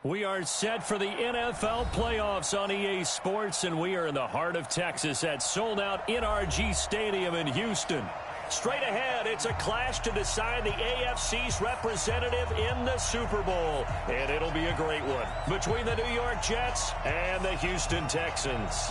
We are set for the NFL playoffs on EA Sports, and we are in the heart of Texas at sold-out NRG Stadium in Houston. Straight ahead, it's a clash to decide the AFC's representative in the Super Bowl, and it'll be a great one between the New York Jets and the Houston Texans.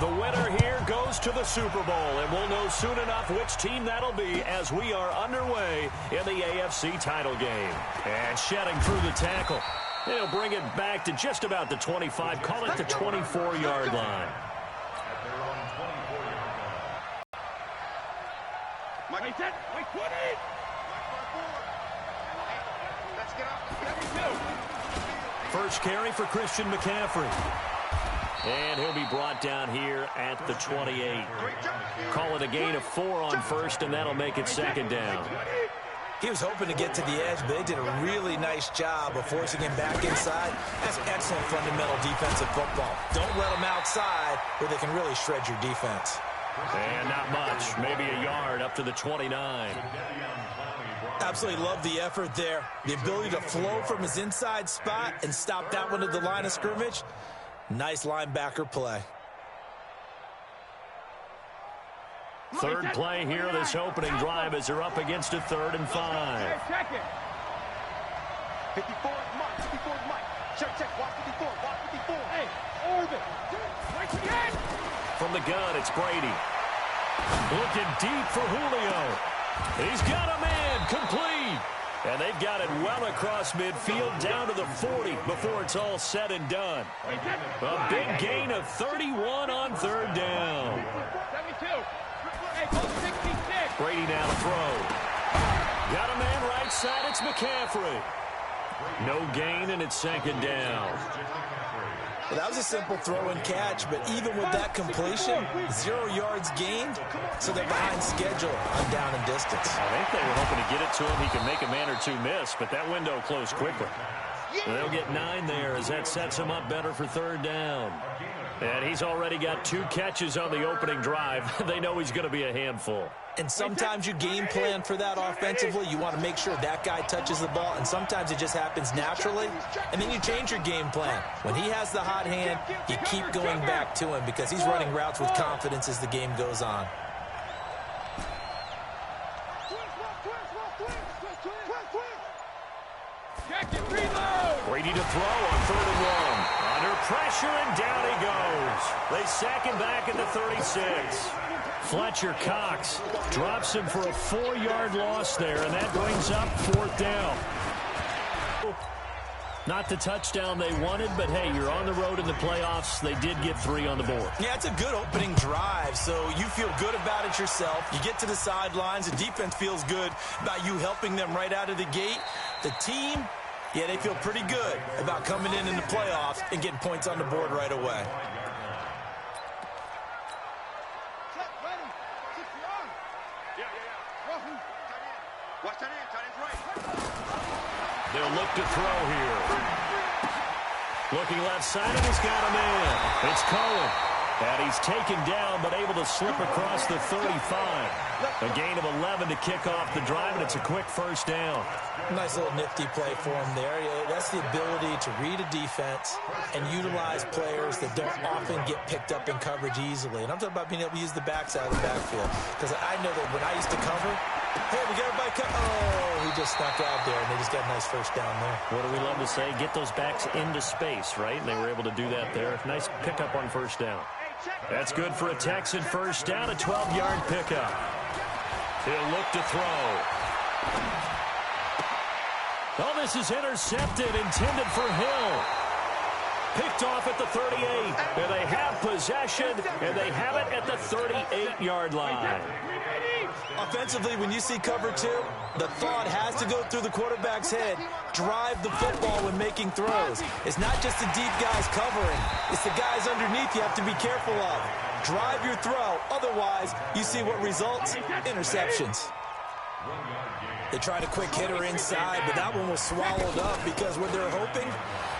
The winner here goes to the Super Bowl, and we'll know soon enough which team that'll be as we are underway in the AFC title game. And shedding through the tackle. They'll bring it back to just about the 25, call it the 24-yard line. First carry for Christian McCaffrey. And he'll be brought down here at the 28. Call it a gain of 4 on first, and that'll make it second down. He was hoping to get to the edge, but they did a really nice job of forcing him back inside. That's excellent fundamental defensive football. Don't let them outside where they can really shred your defense. And not much, maybe a yard up to the 29. Absolutely love the effort there. The ability to flow from his inside spot and stop that one at the line of scrimmage. Nice linebacker play. Third play here, this opening drive as they're up against a 3rd and 5. 54, Mike. 54, Mike. Check. Watch 54. Watch 54. Hey, orbit. Right again. From the gun, it's Brady. Looking deep for Julio. He's got a man, complete. And they've got it well across midfield down to the 40 before it's all said and done. A big gain of 31 on 3rd down. 72. Brady now to throw. Got a man right side. It's McCaffrey. No gain, and it's 2nd down. Well, that was a simple throw and catch, but even with that completion, 0 yards gained, so they're behind schedule on down and distance. I think they were hoping to get it to him. He can make a man or two miss, but that window closed quickly. They'll get 9 there as that sets him up better for 3rd down. And he's already got 2 catches on the opening drive. They know he's going to be a handful. And sometimes you game plan for that offensively. You want to make sure that guy touches the ball, and sometimes it just happens naturally. And then you change your game plan. When he has the hot hand, you keep going back to him because he's running routes with confidence as the game goes on. Brady to throw on 3rd and 1. Under pressure, and down he goes. They sack him back at the 36. Fletcher Cox drops him for a 4-yard loss there, and that brings up 4th down. Not the touchdown they wanted, but hey, you're on the road in the playoffs. They did get 3 on the board. Yeah, it's a good opening drive, so you feel good about it yourself. You get to the sidelines. The defense feels good about you helping them right out of the gate. The team, yeah, they feel pretty good about coming in the playoffs and getting points on the board right away. They'll look to throw here. Looking left side, and he's got a man. It's Cohen. And he's taken down, but able to slip across the 35. A gain of 11 to kick off the drive, and it's a quick 1st down. Nice little nifty play for him there. That's the ability to read a defense and utilize players that don't often get picked up in coverage easily. And I'm talking about being able to use the backside of the backfield. Because I know that when I used to cover, hey, we got everybody cover. Oh, he just snuck out there, and they just got a nice 1st down there. What do we love to say? Get those backs into space, right? And they were able to do that there. Nice pickup on 1st down. That's good for a Texan 1st down, a 12-yard pickup. He'll look to throw. Oh, this is intercepted, intended for Hill. Picked off at the 38. And they have possession, and they have it at the 38-yard line. Offensively, when you see cover 2, the thought has to go through the quarterback's head. Drive the football when making throws. It's not just the deep guys covering. It's the guys underneath you have to be careful of. Drive your throw. Otherwise, you see what results? Interceptions. They tried a quick hitter inside, but that one was swallowed up because what they're hoping,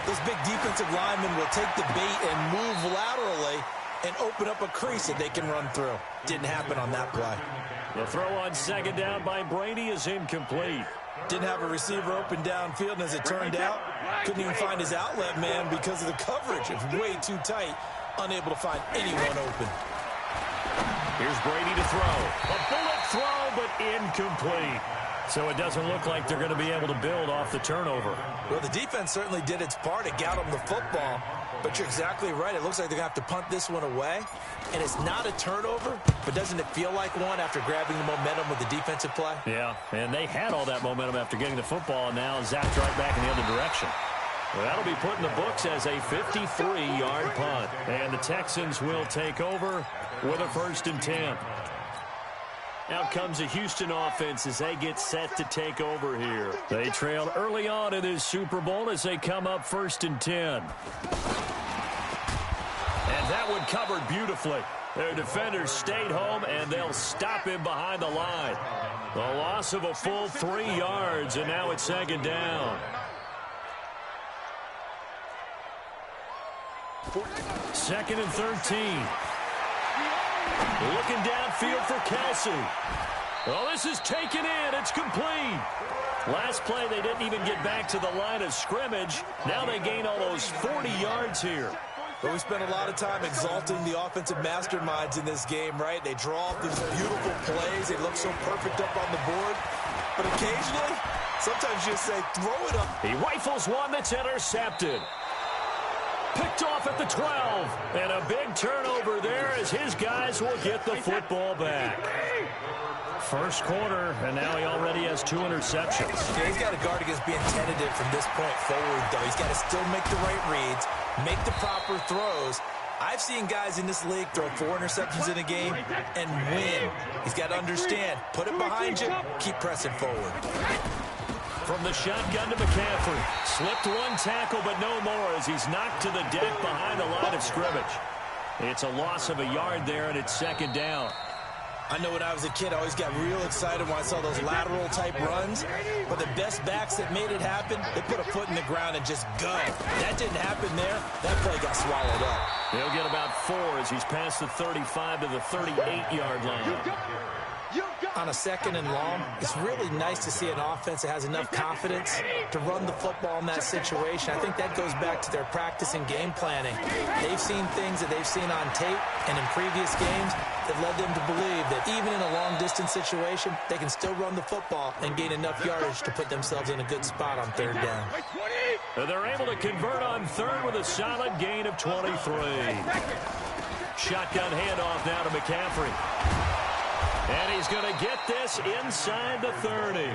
those big defensive linemen will take the bait and move laterally and open up a crease that they can run through. Didn't happen on that play. The throw on 2nd down by Brady is incomplete. Didn't have a receiver open downfield, and as it turned out, couldn't even find his outlet man because of the coverage. It's way too tight, unable to find anyone open. Here's Brady to throw. A bullet throw, but incomplete. So it doesn't look like they're going to be able to build off the turnover. Well, the defense certainly did its part to get them the football. But you're exactly right. It looks like they're going to have to punt this one away. And it's not a turnover, but doesn't it feel like one after grabbing the momentum with the defensive play? Yeah, and they had all that momentum after getting the football, and now zapped right back in the other direction. Well, that'll be put in the books as a 53-yard punt. And the Texans will take over with a 1st and 10. Out comes the Houston offense as they get set to take over here. They trailed early on in this Super Bowl as they come up 1st and 10. And that one covered beautifully. Their defenders stayed home, and they'll stop him behind the line. The loss of a full 3 yards, and now it's 2nd down. 2nd and 13. Looking downfield for Kelsey. Well, this is taken in. It's complete. Last play, they didn't even get back to the line of scrimmage. Now they gain almost 40 yards here. But we spent a lot of time exalting the offensive masterminds in this game, right? They draw up these beautiful plays. They look so perfect up on the board. But occasionally, sometimes you just say, throw it up. He rifles one that's intercepted. Picked off at the 12. And a big turnover there as his guys will get the football back. First quarter, and now he already has 2 interceptions. Yeah, he's got to guard against being tentative from this point forward, though. He's got to still make the right reads, make the proper throws. I've seen guys in this league throw 4 interceptions in a game and win. He's got to understand, put it behind you, keep pressing forward. From the shotgun to McCaffrey. Slipped one tackle, but no more as he's knocked to the deck behind the line of scrimmage. It's a loss of a yard there, and it's 2nd down. I know when I was a kid, I always got real excited when I saw those lateral-type runs. But the best backs that made it happen, they put a foot in the ground and just go. That didn't happen there. That play got swallowed up. He'll get about 4 as he's past the 35 to the 38-yard line. On a 2nd and long, it's really nice to see an offense that has enough confidence to run the football in that situation. I think that goes back to their practice and game planning. They've seen things that they've seen on tape and in previous games that led them to believe that even in a long-distance situation, they can still run the football and gain enough yardage to put themselves in a good spot on 3rd down. They're able to convert on 3rd with a solid gain of 23. Shotgun handoff now to McCaffrey. And he's going to get this inside the 30.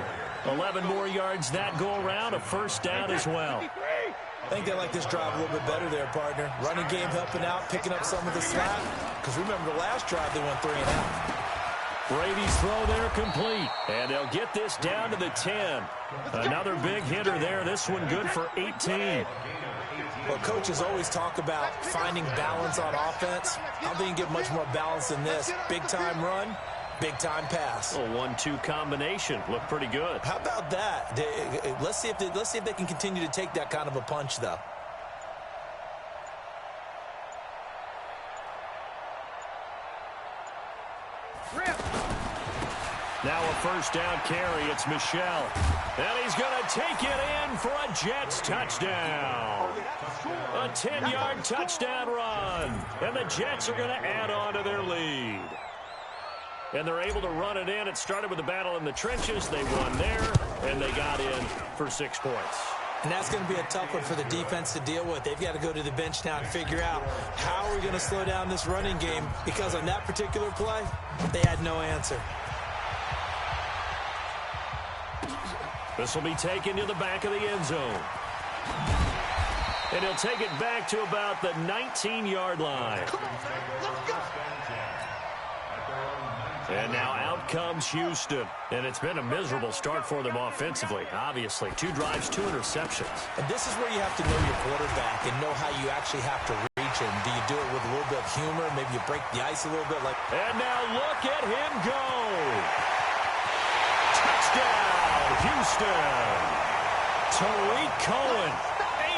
11 more yards that go around, a 1st down as well. I think they like this drive a little bit better there, partner. Running game helping out, picking up some of the slack. Because remember the last drive, they went 3 and out. Brady's throw there complete. And they'll get this down to the 10. Another big hitter there. This one good for 18. Well, coaches always talk about finding balance on offense. I don't think you can get much more balance than this. Big-time run. Big-time pass. A 1-2 combination. Looked pretty good. How about that? Let's see if they can continue to take that kind of a punch, though. Now a 1st down carry. It's Michel. And he's going to take it in for a Jets touchdown. A 10-yard touchdown run. And the Jets are going to add on to their lead. And they're able to run it in. It started with a battle in the trenches. They won there, and they got in for 6 points. And that's going to be a tough one for the defense to deal with. They've got to go to the bench now and figure out how are we going to slow down this running game, because on that particular play, they had no answer. This will be taken to the back of the end zone. And he'll take it back to about the 19-yard line. And now out comes Houston. And it's been a miserable start for them offensively, obviously. 2 drives, 2 interceptions. And this is where you have to know your quarterback and know how you actually have to reach him. Do you do it with a little bit of humor? Maybe you break the ice a little bit. And now look at him go. Touchdown, Houston. Tariq Cohen,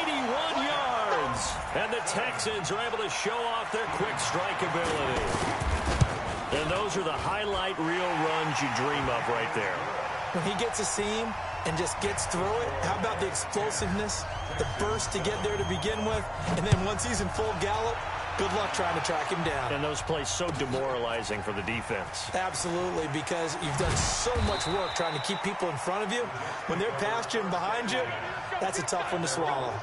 81 yards. And the Texans are able to show off their quick strike ability. And those are the highlight reel runs you dream of right there. When he gets a seam and just gets through it, how about the explosiveness, the burst to get there to begin with, and then once he's in full gallop, good luck trying to track him down. And those plays so demoralizing for the defense. Absolutely, because you've done so much work trying to keep people in front of you. When they're past you and behind you, that's a tough one to swallow.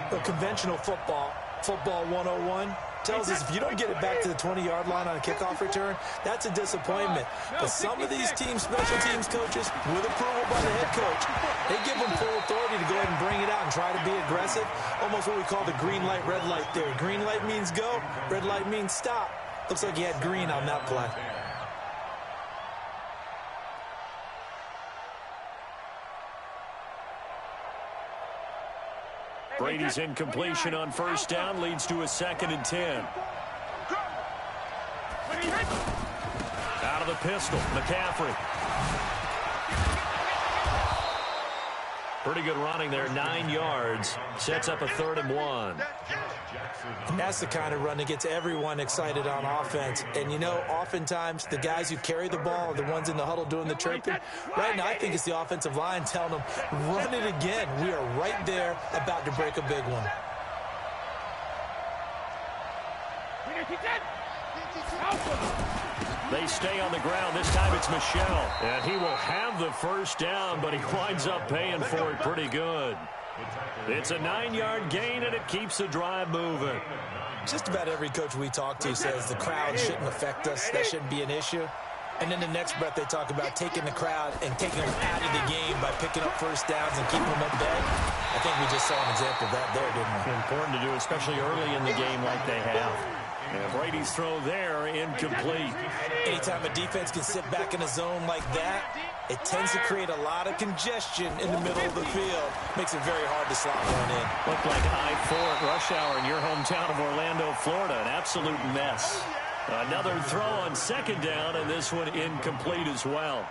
But conventional football 101, tells us if you don't get it back to the 20-yard line on a kickoff return, that's a disappointment. But some of these special teams coaches, with approval by the head coach, they give them full authority to go ahead and bring it out and try to be aggressive. Almost what we call the green light, red light theory. Green light means go, red light means stop. Looks like he had green on that play. Brady's incompletion on first down leads to a 2nd and 10. Out of the pistol, McCaffrey. Pretty good running there, 9 yards. Sets up a 3rd and 1. And that's the kind of run that gets everyone excited on offense. And, you know, oftentimes the guys who carry the ball are the ones in the huddle doing the chirping. Right now, I think it's the offensive line telling them, run it again. We are right there about to break a big one. They stay on the ground. This time it's Michel. And he will have the first down, but he winds up paying for it pretty good. It's a 9-yard gain, and it keeps the drive moving. Just about every coach we talk to says the crowd shouldn't affect us. That shouldn't be an issue. And then the next breath they talk about taking the crowd and taking them out of the game by picking up first downs and keeping them at bay. I think we just saw an example of that there, didn't we? Important to do, especially early in the game like they have. And Brady's throw there, incomplete. Anytime a defense can sit back in a zone like that, it tends to create a lot of congestion in the middle of the field. Makes it very hard to slot one in. Looked like I-4 at rush hour in your hometown of Orlando, Florida. An absolute mess. Another throw on 2nd down, and this one incomplete as well.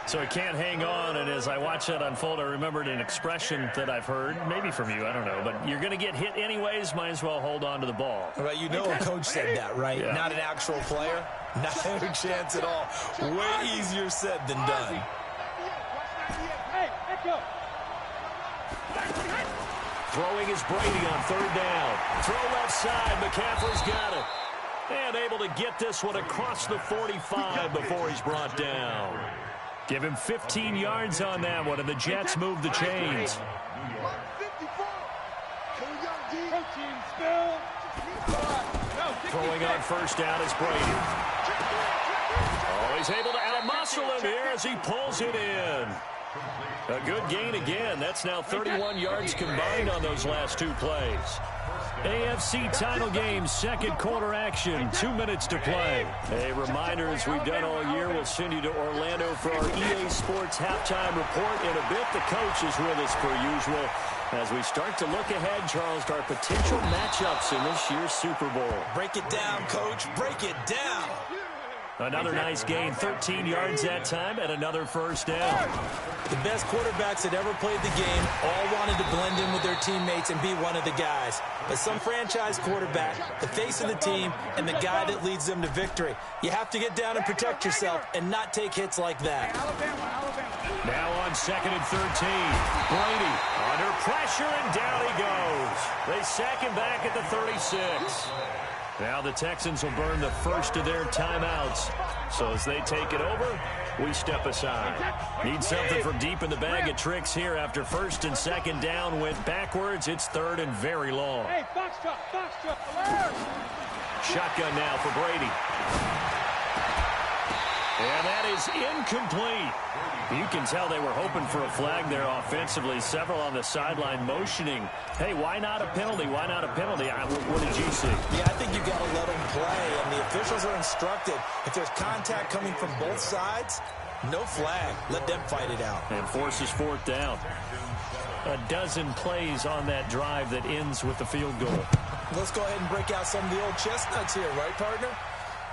So he can't hang on, and as I watch that unfold, I remembered an expression that I've heard, maybe from you, I don't know, but you're going to get hit anyways, might as well hold on to the ball. Right, you know a coach said that, right? Yeah. Not an actual player. Not a chance at all. Way easier said than done. Throwing is Brady on 3rd down. Throw left side, McCaffrey's got it. And able to get this one across the 45 before he's brought down. Give him 15 yards on that one, and the Jets move the chains. Throwing on first down is Brady. Oh, he's able to out-muscle him here as he pulls it in. A good gain again. That's now 31 yards combined on those last 2 plays. AFC title game, 2nd quarter action, 2 minutes to play. A reminder, as we've done all year, we'll send you to Orlando for our EA Sports halftime report. In a bit, the coach is with us per usual as we start to look ahead, Charles, to our potential matchups in this year's Super Bowl. Break it down, coach. Break it down. Another nice gain, 13 yards that time, and another first down. The best quarterbacks that ever played the game all wanted to blend in with their teammates and be one of the guys. But some franchise quarterback, the face of the team, and the guy that leads them to victory. You have to get down and protect yourself and not take hits like that. Now on 2nd and 13. Brady under pressure, and down he goes. They sack him back at the 36. Now the Texans will burn the first of their timeouts. So as they take it over, we step aside. Need something from deep in the bag of tricks here after 1st and 2nd down went backwards. It's 3rd and very long. Hey, box truck, alert! Shotgun now for Brady. And that is incomplete. You can tell they were hoping for a flag there offensively. Several on the sideline motioning. Hey, why not a penalty? Why not a penalty? What did you see? Yeah, I think you've got to let them play, and the officials are instructed. If there's contact coming from both sides, no flag. Let them fight it out. And forces 4th down. A dozen plays on that drive that ends with the field goal. Let's go ahead and break out some of the old chestnuts here, right, partner?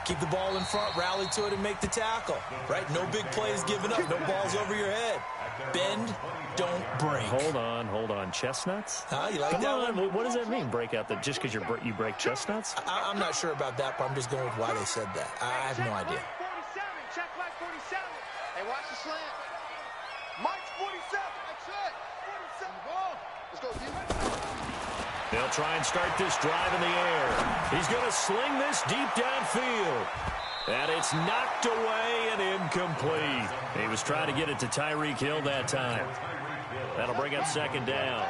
Keep the ball in front, rally to it, and make the tackle. Right? No big plays given up. No balls over your head. Bend, don't break. Hold on. Chestnuts? Huh? You like Come that on. one? What does that mean, break out? Just because you break chestnuts? I'm not sure about that, but I'm just going with why they said that. I have no idea. Check flag 47. Hey, watch the slant. Mike's 47. That's it. 47. Ball. Let's go, D. They'll try and start this drive in the air. He's going to sling this deep downfield. And it's knocked away and incomplete. He was trying to get it to Tyreek Hill that time. That'll bring up second down.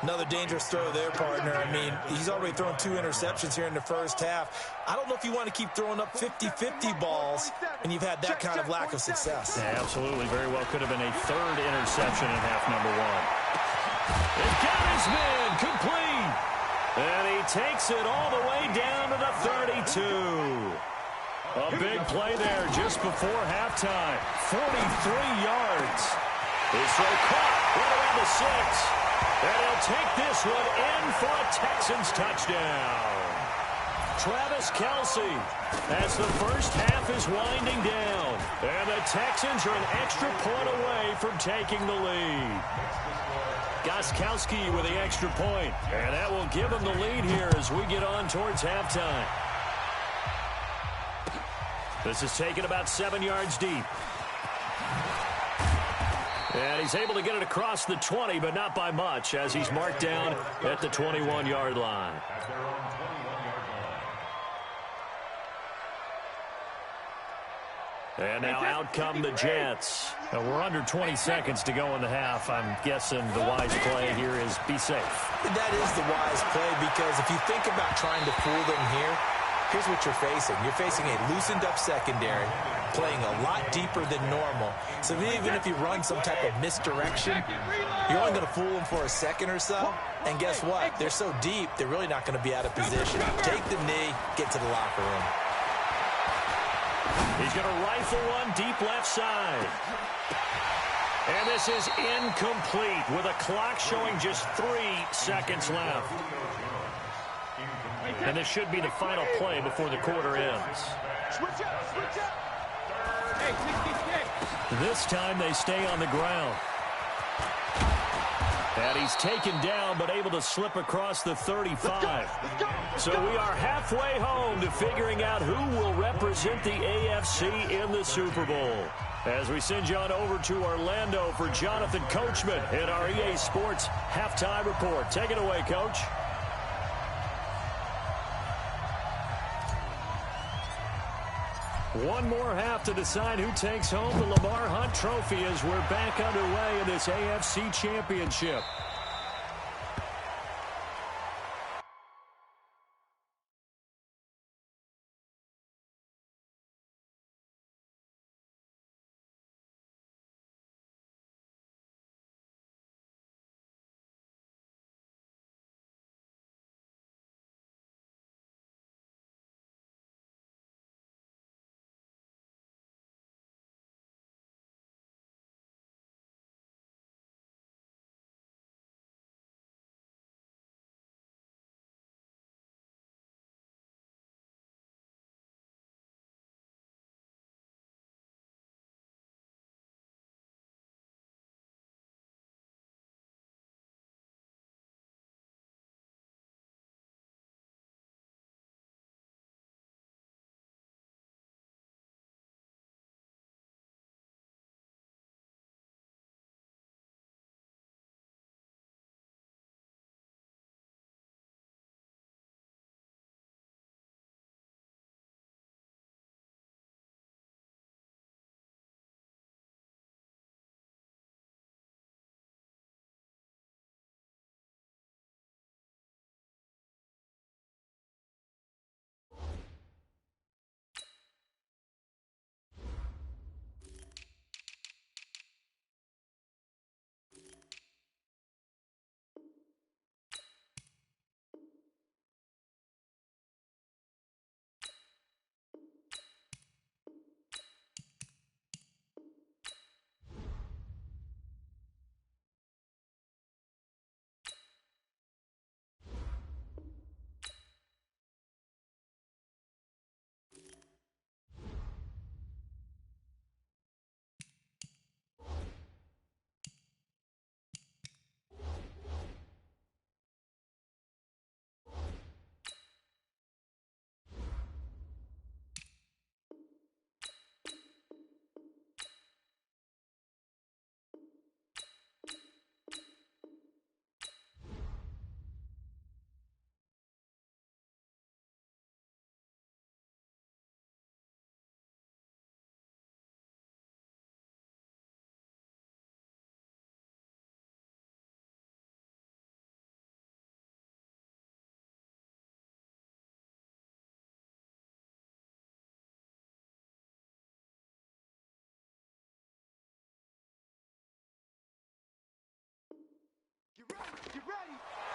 Another dangerous throw there, partner. I mean, he's already thrown 2 interceptions here in the first half. I don't know if you want to keep throwing up 50-50 balls, and you've had that kind of lack of success. Yeah, absolutely. Very well could have been a 3rd interception in half number 1. It's got his man complete. And he takes it all the way down to the 32. A big play there just before halftime. 43 yards. His throw caught right around the 6. And he'll take this one in for a Texans touchdown. Travis Kelce as the first half is winding down. And the Texans are an extra point away from taking the lead. Gostkowski with the extra point. And that will give them the lead here as we get on towards halftime. This is taken about 7 yards deep. And he's able to get it across the 20, but not by much, as he's marked down at the 21-yard line. And now out come the Jets. We're under 20 seconds to go in the half. I'm guessing the wise play here is be safe. That is the wise play, because if you think about trying to fool them here, here's what you're facing. You're facing a loosened-up secondary, playing a lot deeper than normal. So even if you run some type of misdirection, you're only going to fool them for a second or so. And guess what? They're so deep, they're really not going to be out of position. Take the knee, get to the locker room. He's going to rifle one deep left side. And this is incomplete with a clock showing just 3 seconds left. And this should be the final play before the quarter ends. This time they stay on the ground. And he's taken down, but able to slip across the 35. So we are halfway home to figuring out who will represent the AFC in the Super Bowl. As we send you on over to Orlando for Jonathan Coachman in our EA Sports Halftime Report. Take it away, Coach. One more half to decide who takes home the Lamar Hunt Trophy as we're back underway in this AFC Championship.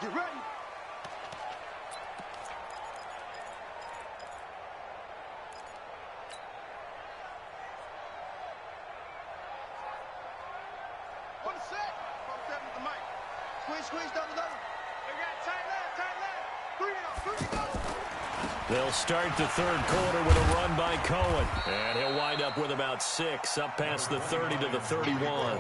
Get ready. On the set. From 7 to the mic. Squeeze down the low. They got tight left. 3 out. They'll start the third quarter with a run by Cohen. And he'll wind up with about 6, up past the 30 to the 31.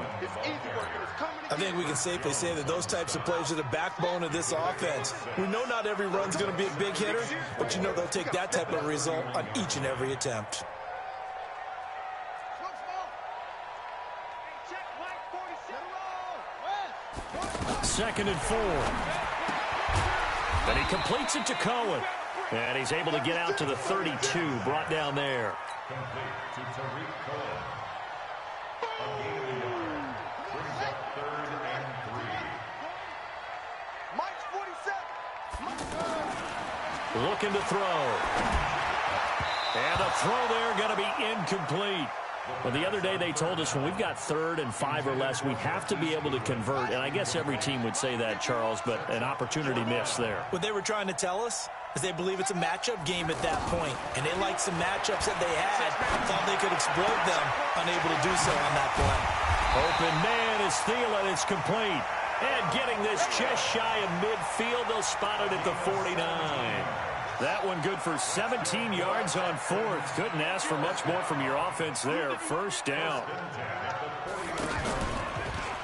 I think we can safely say that those types of plays are the backbone of this offense. We know not every run's going to be a big hitter, but you know they'll take that type of result on each and every attempt. Second and 4. And he completes it to Cohen. And he's able to get out to the 32, brought down there. Looking to throw. And a throw there going to be incomplete. Well, the other day they told us when we've got 3rd and 5 or less, we have to be able to convert. And I guess every team would say that, Charles, but an opportunity missed there. What they were trying to tell us is they believe it's a matchup game at that point. And they liked some matchups that they had, thought they could exploit them, unable to do so on that play. Open man is Thielen. It's complete. And getting this just shy of midfield, they'll spot it at the 49. That one good for 17 yards on 4th. Couldn't ask for much more from your offense there. First down.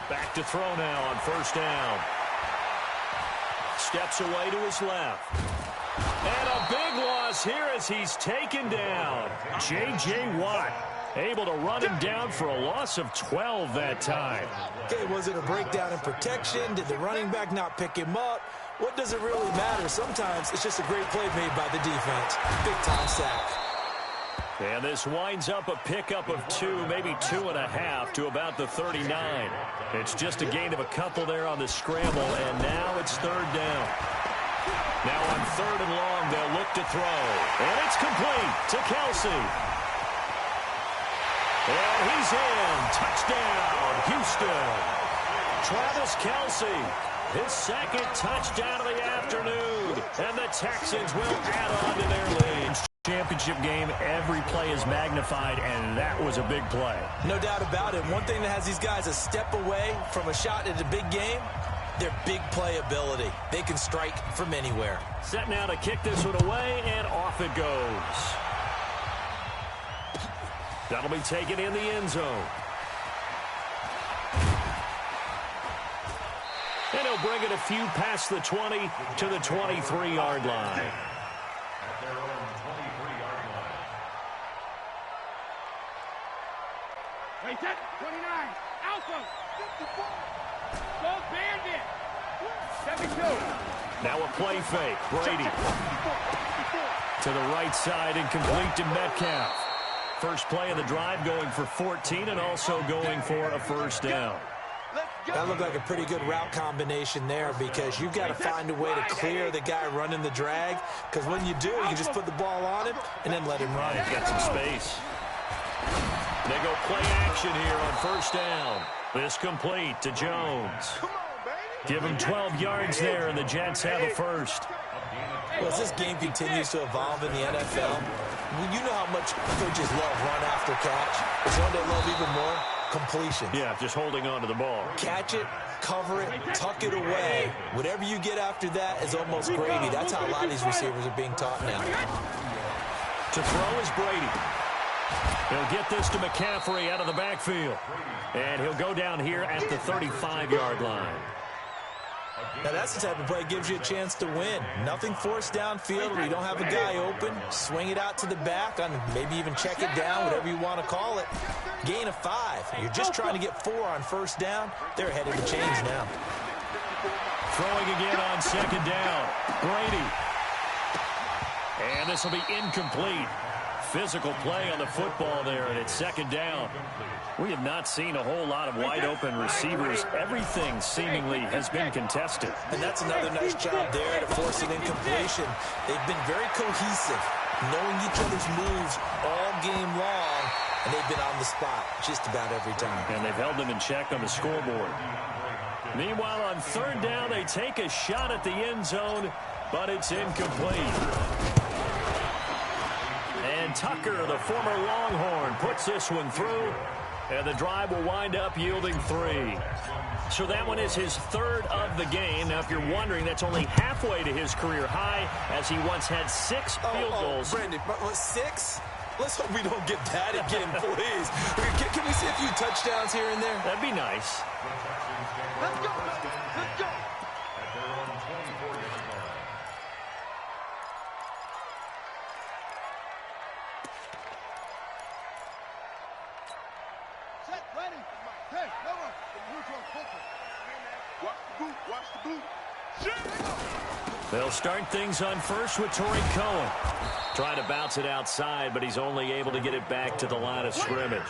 Back to throw now on first down. Steps away to his left. And a big loss here as he's taken down. J.J. Watt able to run him down for a loss of 12 that time. Okay, was it a breakdown in protection? Did the running back not pick him up? What does it really matter? Sometimes it's just a great play made by the defense. Big-time sack. And this winds up a pickup of 2, maybe 2.5 to about the 39. It's just a gain of a couple there on the scramble, and now it's 3rd down. Now on 3rd and long, they'll look to throw. And it's complete to Kelsey. And he's in. Touchdown, Houston. Travis Kelsey, his 2nd touchdown of the afternoon. And the Texans will add on to their lead. Championship game, every play is magnified, and that was a big play. No doubt about it. One thing that has these guys a step away from a shot at a big game, their big play ability. They can strike from anywhere. Set now to kick this one away, and off it goes. That'll be taken in the end zone. And he'll bring it a few past the 20 to the 23-yard line. Wait, that 29. Alpha. 54. Go Bandit. 72. Now a play fake. Brady. To the right side and complete to Metcalf. First play of the drive going for 14 and also going for a first down. That looked like a pretty good route combination there because you've got to find a way to clear the guy running the drag, because when you do, you can just put the ball on him and then let him run. He's got some space. They go play action here on first down. This complete to Jones. Give him 12 yards there, and the Jets have a first. Well, as this game continues to evolve in the NFL, you know how much coaches love run after catch. But you know what they love even more? Completion. Yeah, just holding on to the ball. Catch it, cover it, tuck it away. Whatever you get after that is almost gravy. That's how a lot of these receivers are being taught now. To throw is Brady. He'll get this to McCaffrey out of the backfield. And he'll go down here at the 35-yard line. Now, that's the type of play that gives you a chance to win. Nothing forced downfield where you don't have a guy open. Swing it out to the back, on maybe even check it down, whatever you want to call it. Gain of 5. You're just trying to get 4 on first down. They're headed to change now. Throwing again on second down. Brady. And this will be incomplete. Physical play on the football there, and it's second down. We have not seen a whole lot of wide-open receivers. Everything seemingly has been contested. And that's another nice job there to force an incompletion. They've been very cohesive, knowing each other's moves all game long, and they've been on the spot just about every time. And they've held them in check on the scoreboard. Meanwhile, on third down, they take a shot at the end zone, but it's incomplete. And Tucker, the former Longhorn, puts this one through, and the drive will wind up yielding 3. So that one is his third of the game. Now, if you're wondering, that's only halfway to his career high, as he once had 6 field goals. Brandon, 6? Let's hope we don't get that again, please. Can we see a few touchdowns here and there? That'd be nice. Let's go, baby. Let's go. Set, ready. Hey, Noah. Watch the boot. Watch the boot. They'll start things on first with Torrey Cohen. Trying to bounce it outside, but he's only able to get it back to the line of scrimmage.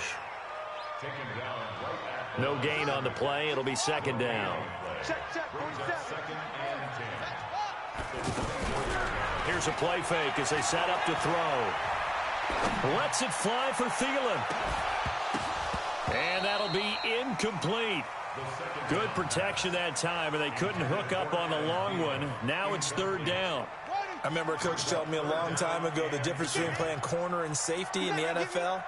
No gain on the play. It'll be second down. Check, 47. Here's a play fake as they set up to throw. Lets it fly for Thielen. And that'll be incomplete. Good protection that time, and they couldn't hook up on the long one. Now it's third down. I remember a coach telling me a long time ago the difference between playing corner and safety in the NFL.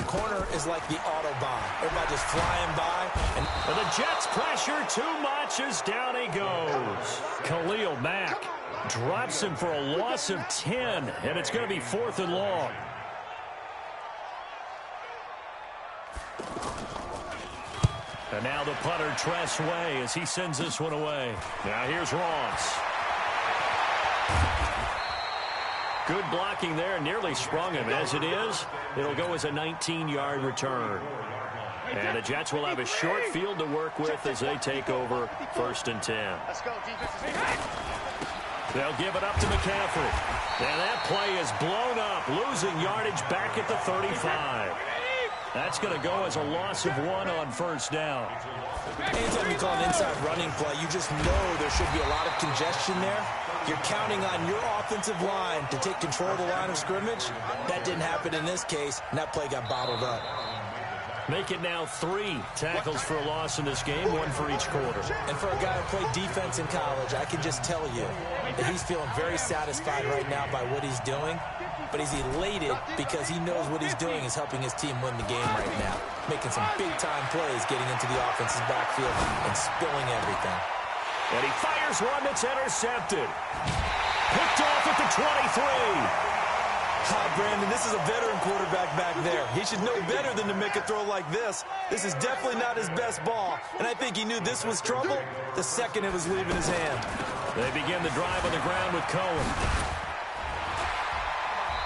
Corner is like the Autobahn. Everybody just flying by. And the Jets pressure too much as down he goes. Khalil Mack drops him for a loss of 10, and it's going to be 4th and long. And now the punter, Tress Way, as he sends this one away. Now here's Ross. Good blocking there, nearly sprung him. As it is, it'll go as a 19-yard return. And the Jets will have a short field to work with as they take over 1st and 10. Let's go, defense. They'll give it up to McCaffrey. And that play is blown up, losing yardage back at the 35. That's going to go as a loss of 1 on first down. Anytime you call an inside running play, you just know there should be a lot of congestion there. You're counting on your offensive line to take control of the line of scrimmage. That didn't happen in this case, and that play got bottled up. Make it now 3 tackles for a loss in this game, 1 for each quarter. And for a guy who played defense in college, I can just tell you that he's feeling very satisfied right now by what he's doing. But he's elated because he knows what he's doing is helping his team win the game right now. Making some big-time plays, getting into the offense's backfield and spilling everything. And he fires one that's intercepted. Picked off at the 23. Brandon, this is a veteran quarterback back there. He should know better than to make a throw like this. This is definitely not his best ball. And I think he knew this was trouble the second it was leaving his hand. They begin the drive on the ground with Cohen.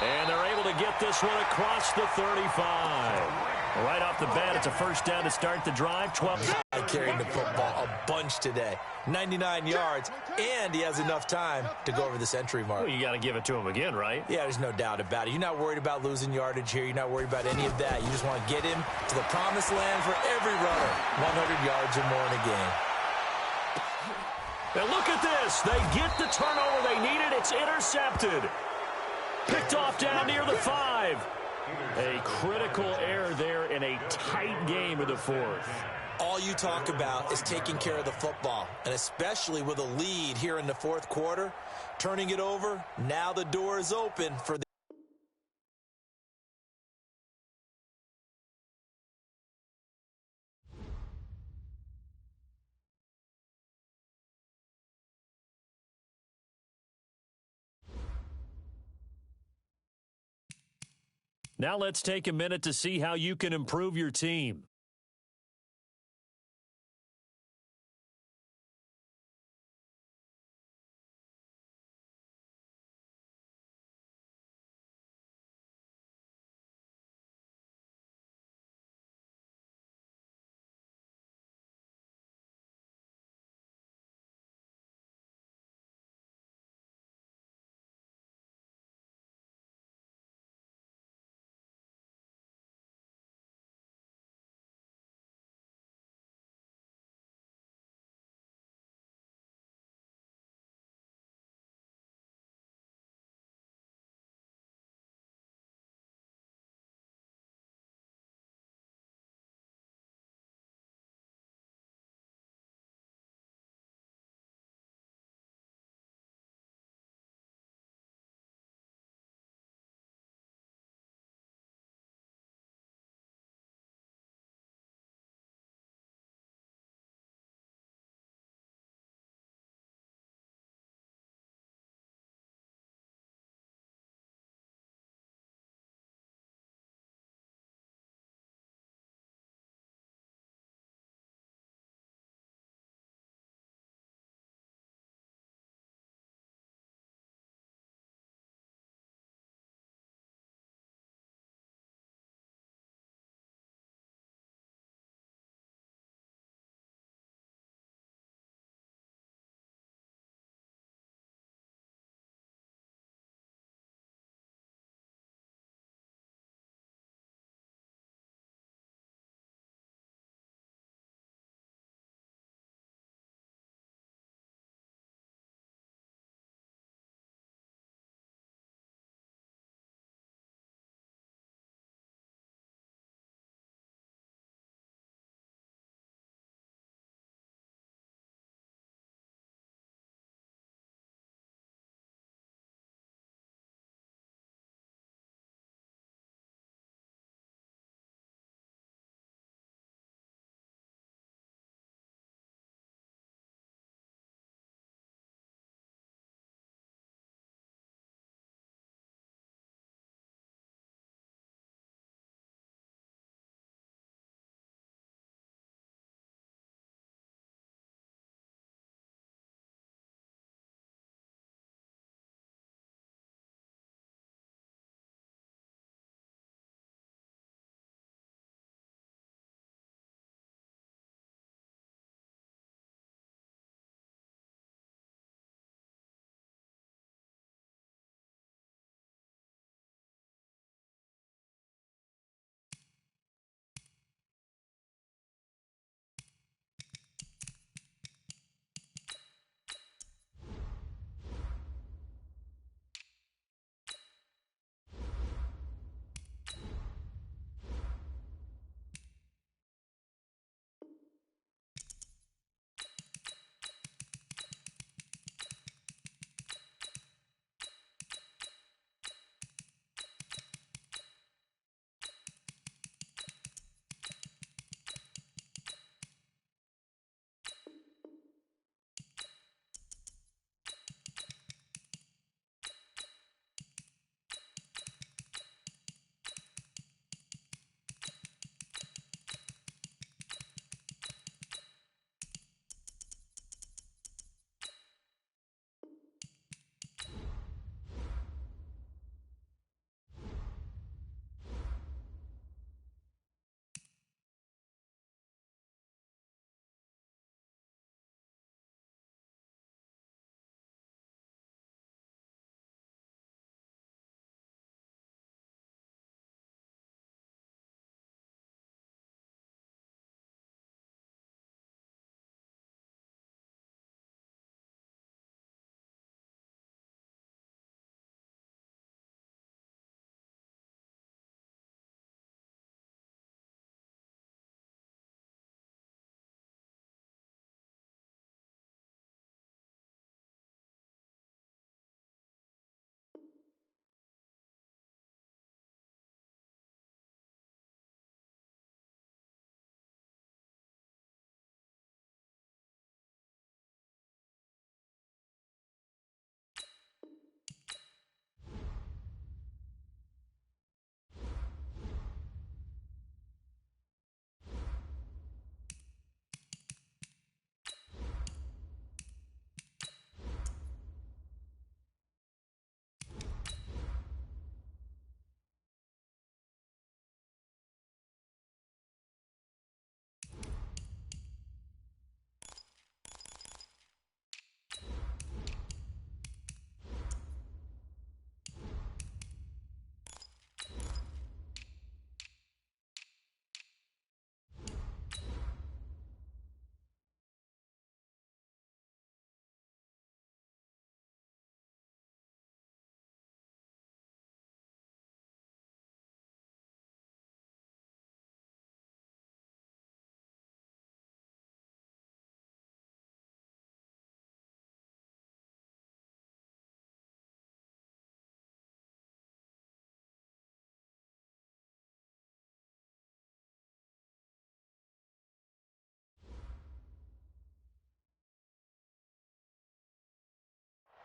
And they're able to get this one across the 35. Right off the bat, it's a first down to start the drive. 12. I carried the football a bunch today. 99 yards, and he has enough time to go over the century mark. Well, you got to give it to him again, right? Yeah, there's no doubt about it. You're not worried about losing yardage here. You're not worried about any of that. You just want to get him to the promised land for every runner. 100 yards or more in a game. And look at this. They get the turnover they needed. It's intercepted. Picked off down near the 5. A critical error there in a tight game of the 4th. All you talk about is taking care of the football, and especially with a lead here in the 4th quarter, turning it over, now the door is open for the Now let's take a minute to see how you can improve your team.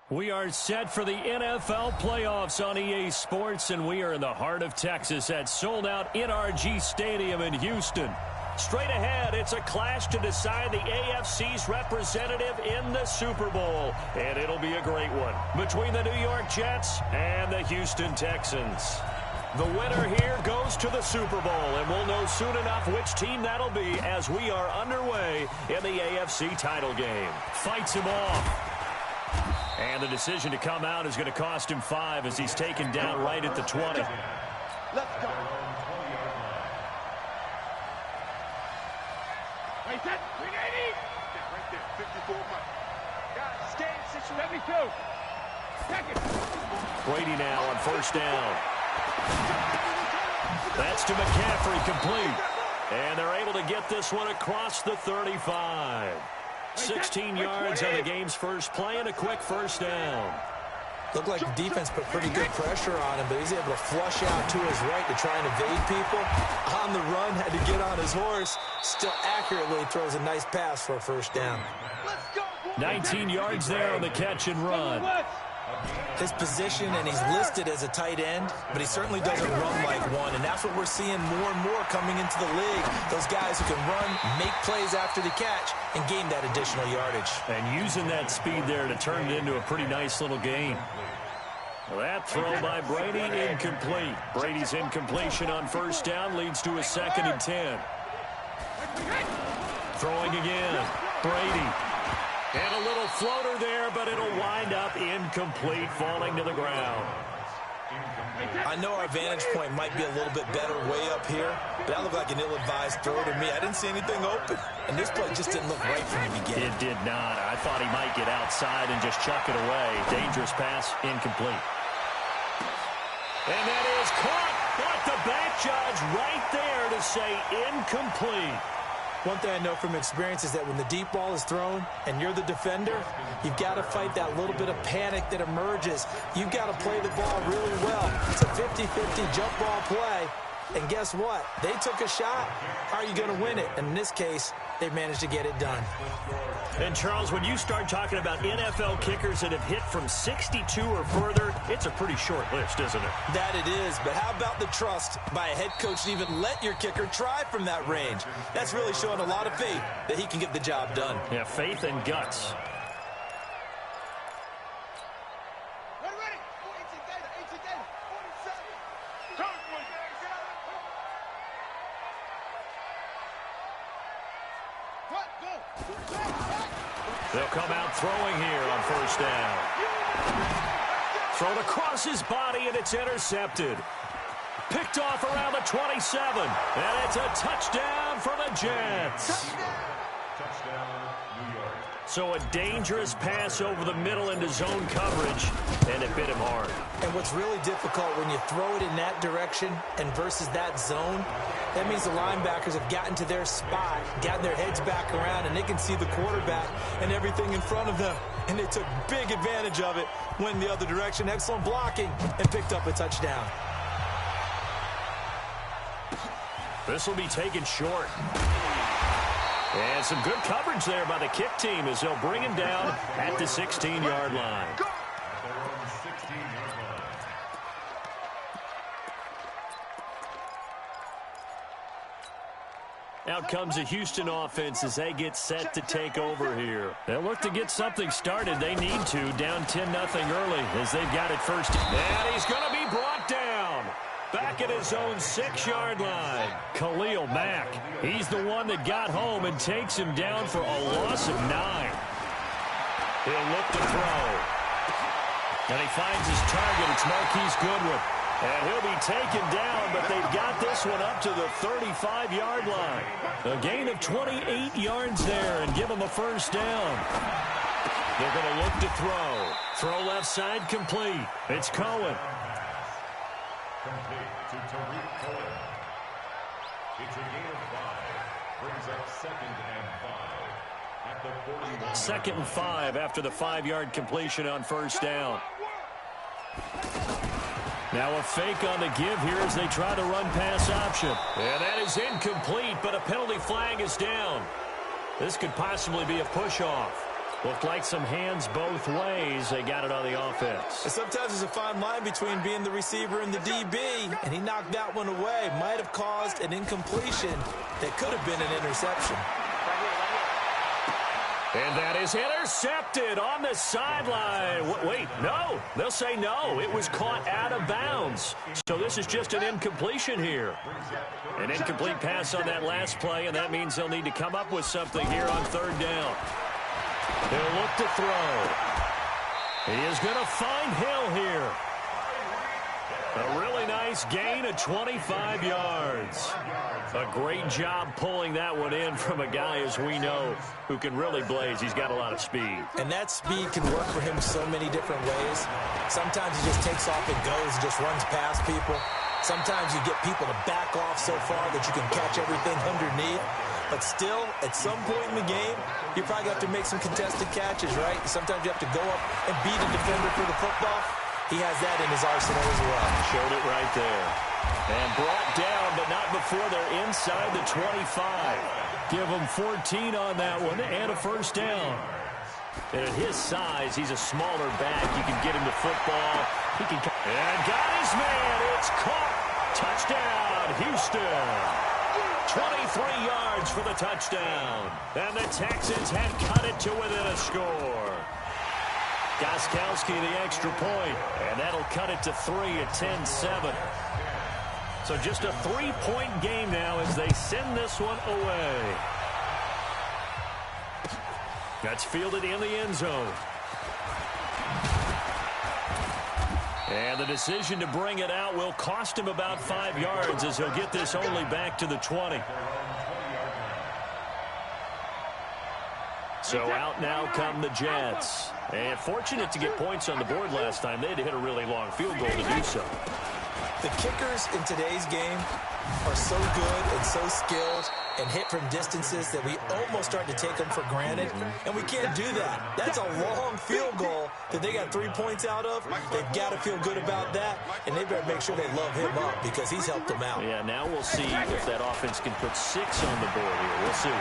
We are set for the NFL playoffs on EA Sports, and we are in the heart of Texas at sold-out NRG Stadium in Houston. Straight ahead, it's a clash to decide the AFC's representative in the Super Bowl, and it'll be a great one between the New York Jets and the Houston Texans. The winner here goes to the Super Bowl, and we'll know soon enough which team that'll be as we are underway in the AFC title game. Fights him off. And the decision to come out is going to cost him 5 as he's taken down right at the 20. Let's go. Wait, that 380. Right there, 54 months. Got it. Stand situation. 72. Second. Brady now on first down. That's to McCaffrey, complete. And they're able to get this one across the 35. 16 yards on the game's first play and a quick first down. Looked like the defense put pretty good pressure on him, but he's able to flush out to his right to try and evade people. On the run, had to get on his horse. Still accurately throws a nice pass for a first down. 19 yards there on the catch and run. His position, and he's listed as a tight end, but he certainly doesn't run like one, and that's what we're seeing more and more coming into the league. Those guys who can run, make plays after the catch, and gain that additional yardage. And using that speed there to turn it into a pretty nice little gain. That throw by Brady, incomplete. Brady's incompletion on first down leads to a 2nd and 10. Throwing again, Brady. And a little floater there, but it'll wind up incomplete, falling to the ground. I know our vantage point might be a little bit better way up here, but that looked like an ill-advised throw to me. I didn't see anything open, and this play just didn't look right from the beginning. It did not. I thought he might get outside and just chuck it away. Dangerous pass, incomplete. And that is caught, but the back judge right there to say incomplete. One thing I know from experience is that when the deep ball is thrown and you're the defender, you've got to fight that little bit of panic that emerges. You've got to play the ball really well. It's a 50-50 jump ball play. And guess what? They took a shot. How are you going to win it? And in this case, they managed to get it done. And, Charles, when you start talking about NFL kickers that have hit from 62 or further, it's a pretty short list, isn't it? That it is, but how about the trust by a head coach to even let your kicker try from that range? That's really showing a lot of faith that he can get the job done. Yeah, faith and guts. They'll come out throwing here on first down. Thrown across his body, and it's intercepted. Picked off around the 27. And it's a touchdown for the Jets. So a dangerous pass over the middle into zone coverage, and it bit him hard. And what's really difficult when you throw it in that direction and versus that zone, that means the linebackers have gotten to their spot, gotten their heads back around, and they can see the quarterback and everything in front of them. And they took big advantage of it, went the other direction, excellent blocking, and picked up a touchdown. This will be taken short. And some good coverage there by the kick team as they'll bring him down at the 16-yard line. Out comes the Houston offense as they get set to take over here. They'll look to get something started. They need to, down 10-0 early as they've got it first. And he's going to be brought down. Back at his own 6-yard line. Khalil Mack. He's the one that got home and takes him down for a loss of 9. He'll look to throw. And he finds his target. It's Marquise Goodwin. And he'll be taken down, but they've got this one up to the 35-yard line. A gain of 28 yards there and give him a first down. They're going to look to throw. Throw left side complete. It's Cohen. Complete to Tariq Cohen. It's a gain of 5. Brings up 2nd and 5 at the 41. 2nd and 5 after the 5-yard completion on first down. Now a fake on the give here as they try to run pass option. And that is incomplete, but a penalty flag is down. This could possibly be a push-off. Looked like some hands both ways. They got it on the offense. And sometimes there's a fine line between being the receiver and the DB, and he knocked that one away. Might have caused an incompletion that could have been an interception. And that is intercepted on the sideline. Wait, no. They'll say no. It was caught out of bounds. So this is just an incompletion here. An incomplete pass on that last play, and that means they'll need to come up with something here on third down. They'll look to throw. He is going to find Hill here. A really nice gain of 25 yards. A great job pulling that one in from a guy, as we know, who can really blaze. He's got a lot of speed. And that speed can work for him so many different ways. Sometimes he just takes off and goes and just runs past people. Sometimes you get people to back off so far that you can catch everything underneath. But still, at some point in the game, you probably have to make some contested catches, right? Sometimes you have to go up and beat a defender for the football. He has that in his arsenal as well. Showed it right there. And brought down, but not before they're inside the 25. Give him 14 on that one and a first down. And at his size, he's a smaller back. You can get him to football. He can. And got his man. It's caught. Touchdown, Houston. 23 yards for the touchdown. And the Texans had cut it to within a score. Gostkowski the extra point, and that'll cut it to 3 at 10-7. So just a 3-point game now as they send this one away. That's fielded in the end zone. And the decision to bring it out will cost him about 5 yards as he'll get this only back to the 20. So out now come the Jets. And fortunate to get points on the board last time. They had to hit a really long field goal to do so. The kickers in today's game are so good and so skilled and hit from distances that we almost start to take them for granted, and we can't do that. That's a long field goal that they got 3 points out of. They've got to feel good about that, and they better make sure they love him up because he's helped them out. Yeah, now we'll see if that offense can put 6 on the board here. We'll see.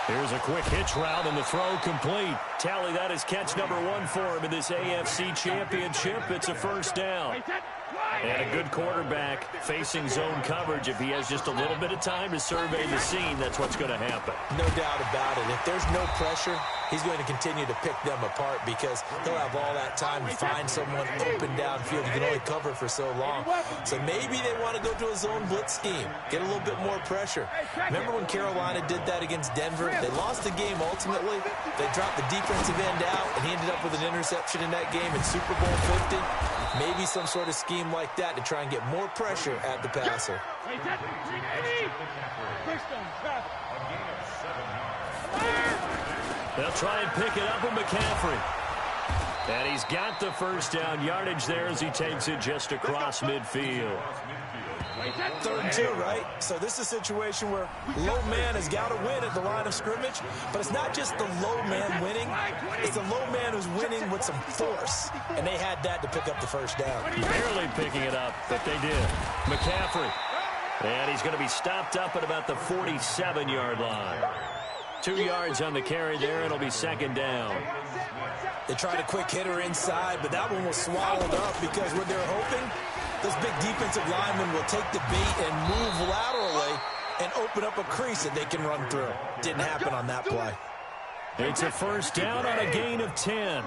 Here's a quick hitch route, and the throw complete. Tally, that is catch number 1 for him in this AFC Championship. It's a first down. And a good quarterback facing zone coverage. If he has just a little bit of time to survey the scene, that's what's going to happen. No doubt about it. If there's no pressure, he's going to continue to pick them apart because he'll have all that time to find someone open downfield. You can only cover for so long. So maybe they want to go to a zone blitz scheme, get a little bit more pressure. Remember when Carolina did that against Denver? They lost the game ultimately. They dropped the defensive end out, and he ended up with an interception in that game in Super Bowl 50. Maybe some sort of scheme like that to try and get more pressure at the passer. They'll try and pick it up with McCaffrey. And he's got the first down yardage there as he takes it just across midfield. 3rd and 2, right? So this is a situation where low man has got to win at the line of scrimmage, but it's not just the low man winning. It's the low man who's winning with some force, and they had that to pick up the first down. Barely picking it up, but they did. McCaffrey. And he's going to be stopped up at about the 47-yard line. 2 yards on the carry there. It'll be second down. They tried a quick hitter inside, but that one was swallowed up because what they're hoping, those big defensive linemen will take the bait and move laterally and open up a crease that they can run through. Didn't happen on that play. It's a first down on a gain of 10.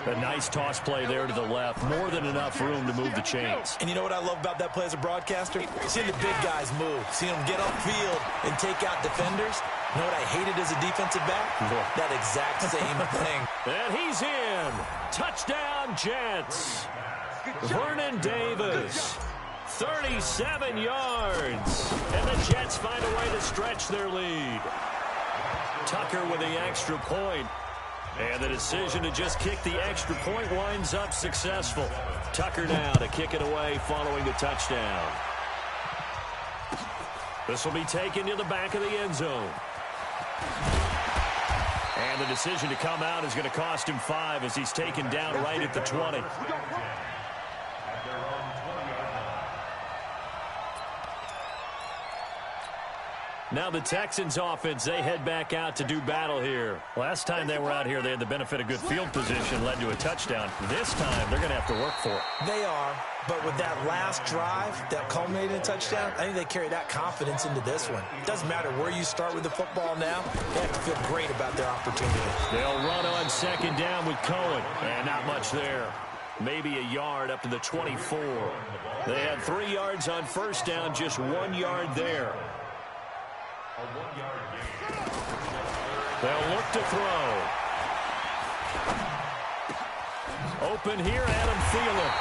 A nice toss play there to the left. More than enough room to move the chains. And you know what I love about that play as a broadcaster? Seeing the big guys move. Seeing them get upfield and take out defenders. You know what I hated as a defensive back? That exact same thing. And he's in. Touchdown, Jets. Vernon Davis. 37 yards. And the Jets find a way to stretch their lead. Tucker with the extra point. And the decision to just kick the extra point winds up successful. Tucker now to kick it away following the touchdown. This will be taken to the back of the end zone. And the decision to come out is going to cost him 5 as he's taken down right at the 20. Now the Texans offense, they head back out to do battle here. Last time they were out here, they had the benefit of good field position, led to a touchdown. This time, they're going to have to work for it. They are, but with that last drive that culminated in a touchdown, I think they carry that confidence into this one. It doesn't matter where you start with the football now. They have to feel great about their opportunity. They'll run on second down with Cohen, and not much there. Maybe a yard up to the 24. They had 3 yards on first down, just 1 yard there. They'll look to throw. Open here, Adam Thielen.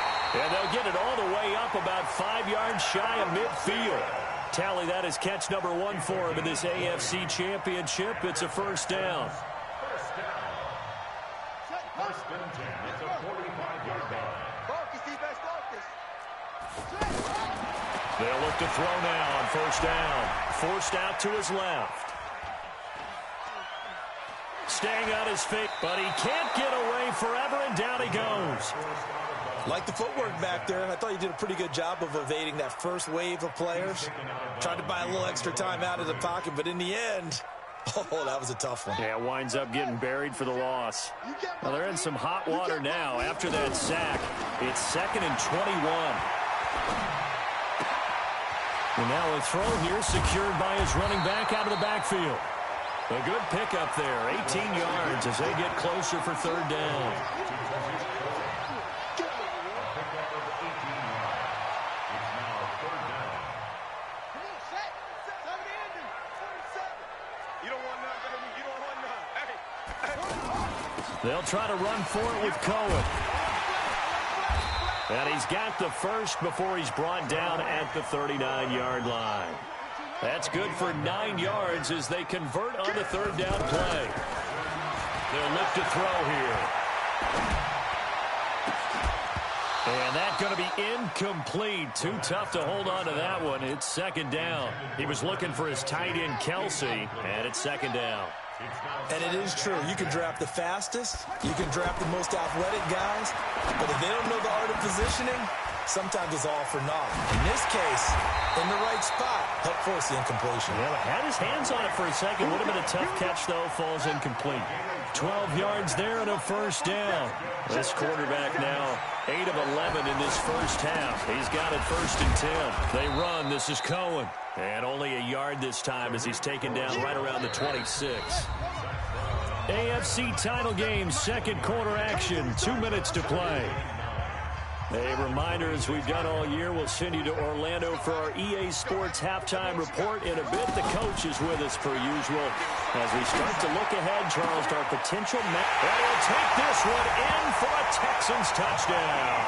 And they'll get it all the way up about 5 yards shy of midfield. Tally that as catch number 1 for him in this AFC Championship. It's a first down. First and 10. It's a 45-yard line. They'll look to throw now on first down. Forced out to his left. Staying on his feet, but he can't get away forever, and down he goes. Like the footwork back there, I thought he did a pretty good job of evading that first wave of players. Tried to buy a little extra time out of the pocket, but in the end, oh, that was a tough one. Yeah, winds up getting buried for the loss. Well, they're in some hot water now. After that sack, it's 2nd and 21. And now a throw here secured by his running back out of the backfield. A good pickup there, 18 yards as they get closer for third down. They'll try to run for it with Cohen. And he's got the first before he's brought down at the 39-yard line. That's good for 9 yards as they convert on the third down play. They'll look to throw here. And that's going to be incomplete. Too tough to hold on to that one. It's second down. He was looking for his tight end, Kelsey, and it's second down. And it is true. You can draft the fastest. You can draft the most athletic guys. But if they don't know the art of positioning, sometimes it's all for naught. In this case, in the right spot, help force the incompletion. Well, had his hands on it for a second. Would have been a tough catch, though. Falls incomplete. 12 yards there and a first down. This quarterback now 8 of 11 in this first half. He's got it 1st and 10. They run. This is Cohen. And only a yard this time as he's taken down right around the 26. AFC title game, second quarter action. 2 minutes to play. A reminder, as we've done all year, we'll send you to Orlando for our EA Sports halftime report. In a bit, the coach is with us per usual. As we start to look ahead, Charles, to our potential match. And he'll take this one in for a Texans touchdown.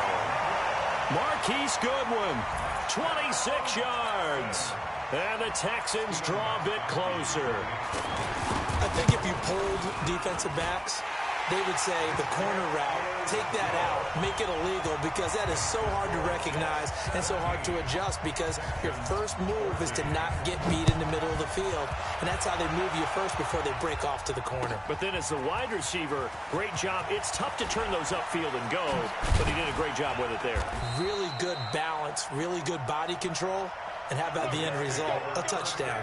Marquise Goodwin, 26 yards. And the Texans draw a bit closer. I think if you polled defensive backs, they would say the corner route, take that out, make it illegal, because that is so hard to recognize and so hard to adjust, because your first move is to not get beat in the middle of the field. And that's how they move you first before they break off to the corner. But then as the wide receiver, great job. It's tough to turn those upfield and go, but he did a great job with it there. Really good balance, really good body control. And how about the end result? A touchdown.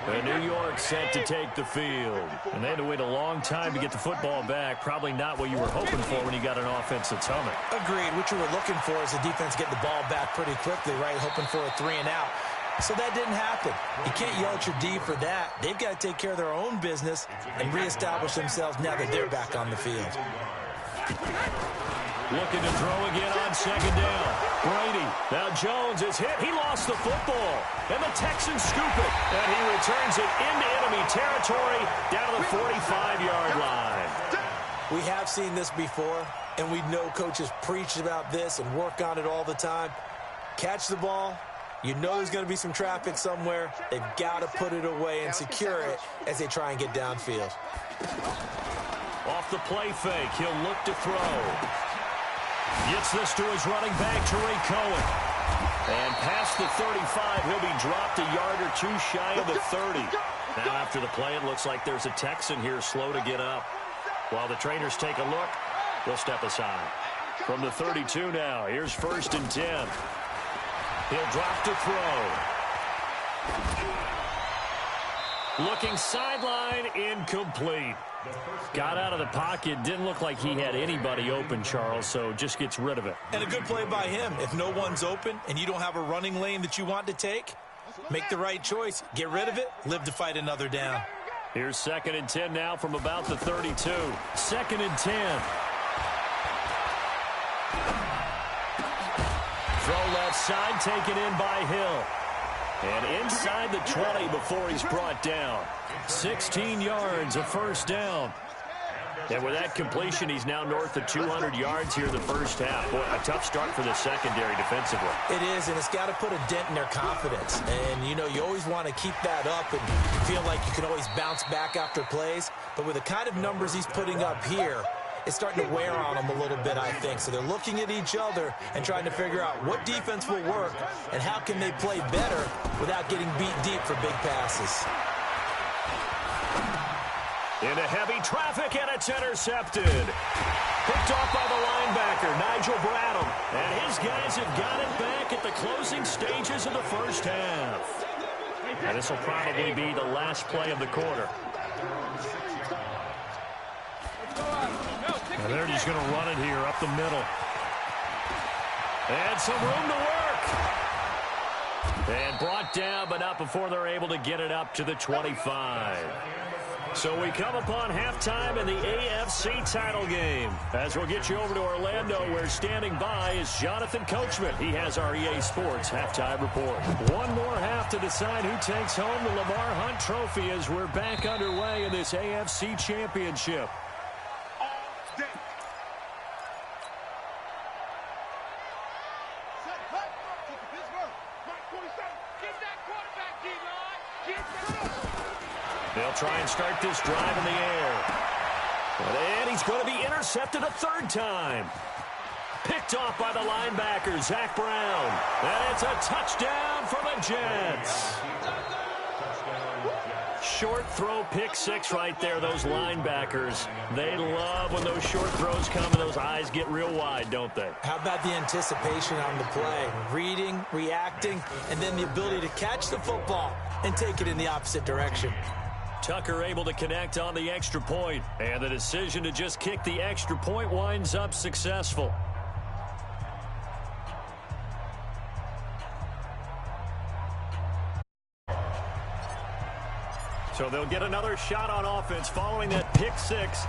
And New York set to take the field. And they had to wait a long time to get the football back. Probably not what you were hoping for when you got an offense that's humming. Agreed. What you were looking for is the defense getting the ball back pretty quickly, right? Hoping for a 3 and out. So that didn't happen. You can't yell at your D for that. They've got to take care of their own business and reestablish themselves now that they're back on the field. Looking to throw again on second down. Brady. Now Jones is hit. He lost the football. And the Texans scoop it. And he returns it into enemy territory down to the 45-yard line. We have seen this before, and we know coaches preach about this and work on it all the time. Catch the ball. You know there's going to be some traffic somewhere. They've got to put it away and secure it as they try and get downfield. Off the play fake. He'll look to throw. Gets this to his running back, Tariq Cohen. And past the 35, he'll be dropped a yard or two shy of the 30. Now after the play, it looks like there's a Texan here slow to get up. While the trainers take a look, they'll step aside. From the 32 now, here's 1st and 10. He'll drop to throw. Looking sideline, incomplete. Got out of the pocket. Didn't look like he had anybody open, Charles, so just gets rid of it. And a good play by him. If no one's open and you don't have a running lane that you want to take, make the right choice. Get rid of it. Live to fight another down. Here's 2nd and 10 now from about the 32. 2nd and 10. Throw left side, taken in by Hill. And inside the 20 before he's brought down. 16 yards, a first down. And with that completion, he's now north of 200 yards here in the first half. Boy, a tough start for the secondary defensively. It is, and it's got to put a dent in their confidence. And, you know, you always want to keep that up and feel like you can always bounce back after plays. But with the kind of numbers he's putting up here, it's starting to wear on them a little bit, I think. So they're looking at each other and trying to figure out what defense will work and how can they play better without getting beat deep for big passes. Into heavy traffic, and it's intercepted. Picked off by the linebacker, Nigel Bradham. And his guys have got it back at the closing stages of the first half. And this will probably be the last play of the quarter. And they're just going to run it here up the middle. And some room to work. And brought down, but not before they're able to get it up to the 25. So we come upon halftime in the AFC title game. As we'll get you over to Orlando, where standing by is Jonathan Coachman. He has our EA Sports halftime report. One more half to decide who takes home the Lamar Hunt Trophy as we're back underway in this AFC Championship. They'll try and start this drive in the air. And he's going to be intercepted a third time. Picked off by the linebacker, Zach Brown. And it's a touchdown for the Jets. Short throw, pick six right there. Those linebackers, they love when those short throws come and those eyes get real wide, don't they? How about the anticipation on the play? Reading, reacting, and then the ability to catch the football and take it in the opposite direction. Tucker able to connect on the extra point, and the decision to just kick the extra point winds up successful. So they'll get another shot on offense following that pick six.